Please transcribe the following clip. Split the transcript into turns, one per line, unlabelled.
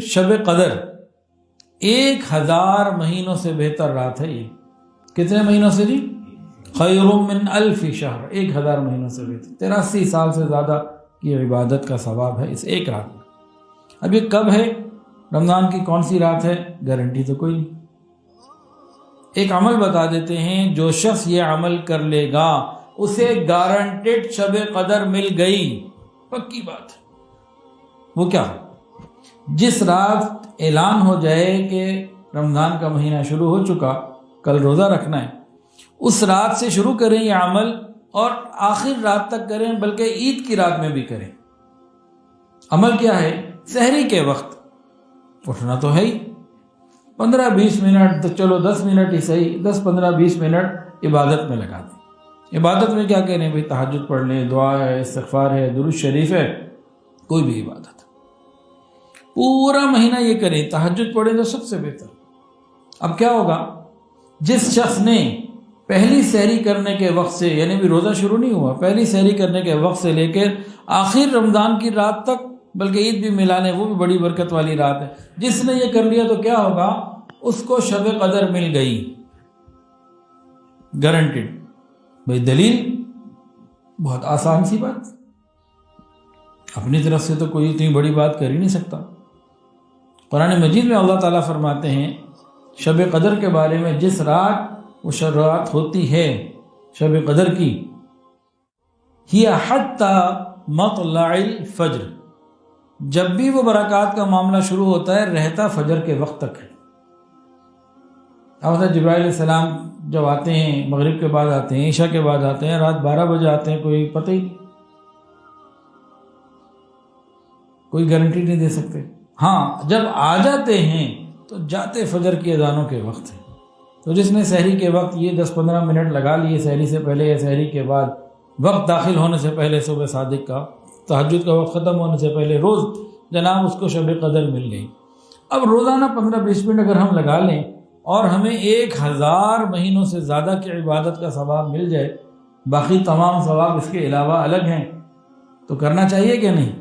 شب قدر 1000 مہینوں سے بہتر رات ہے یہ. کتنے مہینوں سے جی؟ خیر من 1000 شہر، 1000 مہینوں سے بہتر، 83 سال سے زیادہ کی عبادت کا ثواب ہے اس ایک رات میں. اب یہ کب ہے؟ رمضان کی کون سی رات ہے؟ گارنٹی تو کوئی نہیں. ایک عمل بتا دیتے ہیں، جو شخص یہ عمل کر لے گا اسے گارنٹیڈ شب قدر مل گئی، پکی بات. وہ کیا؟ جس رات اعلان ہو جائے کہ رمضان کا مہینہ شروع ہو چکا، کل روزہ رکھنا ہے، اس رات سے شروع کریں یہ عمل اور آخر رات تک کریں، بلکہ عید کی رات میں بھی کریں. عمل کیا ہے؟ سحری کے وقت اٹھنا تو ہے ہی، 15-20 منٹ، چلو 10 منٹ ہی صحیح، 10-15-20 منٹ عبادت میں لگا دیں. عبادت میں کیا کہنے بھائی؟ تہجد پڑھ لیں، دعا ہے، استغفار ہے، درود شریف ہے، کوئی بھی عبادت. پورا مہینہ یہ کریں، تہجد پڑھیں تو سب سے بہتر. اب کیا ہوگا؟ جس شخص نے پہلی سحری کرنے کے وقت سے، یعنی بھی روزہ شروع نہیں ہوا، پہلی سحری کرنے کے وقت سے لے کر آخر رمضان کی رات تک، بلکہ عید بھی ملانے، وہ بھی بڑی برکت والی رات ہے، جس نے یہ کر لیا تو کیا ہوگا؟ اس کو شب قدر مل گئی، گارنٹیڈ. بھائی دلیل بہت آسان سی بات، اپنی طرف سے تو کوئی اتنی بڑی بات کر ہی نہیں سکتا. قرآن مجید میں اللہ تعالیٰ فرماتے ہیں شب قدر کے بارے میں، جس رات وہ رات ہوتی ہے شب قدر کی، ہی حتی مطلع الفجر، جب بھی وہ برکات کا معاملہ شروع ہوتا ہے رہتا فجر کے وقت تک ہے. اب حضرت جبرائیل علیہ السلام جب آتے ہیں، مغرب کے بعد آتے ہیں، عشاء کے بعد آتے ہیں، رات 12 بجے آتے ہیں، کوئی پتہ ہی نہیں، کوئی گارنٹی نہیں دے سکتے. ہاں جب آ جاتے ہیں تو جاتے فجر کی اذانوں کے وقت ہے. تو جس نے سحری کے وقت یہ 10-15 منٹ لگا لیے، سحری سے پہلے یا سحری کے بعد، وقت داخل ہونے سے پہلے، صبح صادق کا، تہجد کا وقت ختم ہونے سے پہلے، روز جناب اس کو شب قدر مل گئی. اب روزانہ 15-20 منٹ اگر ہم لگا لیں اور ہمیں 1000 مہینوں سے زیادہ کی عبادت کا ثواب مل جائے، باقی تمام ثواب اس کے علاوہ الگ ہیں، تو کرنا چاہیے کہ نہیں؟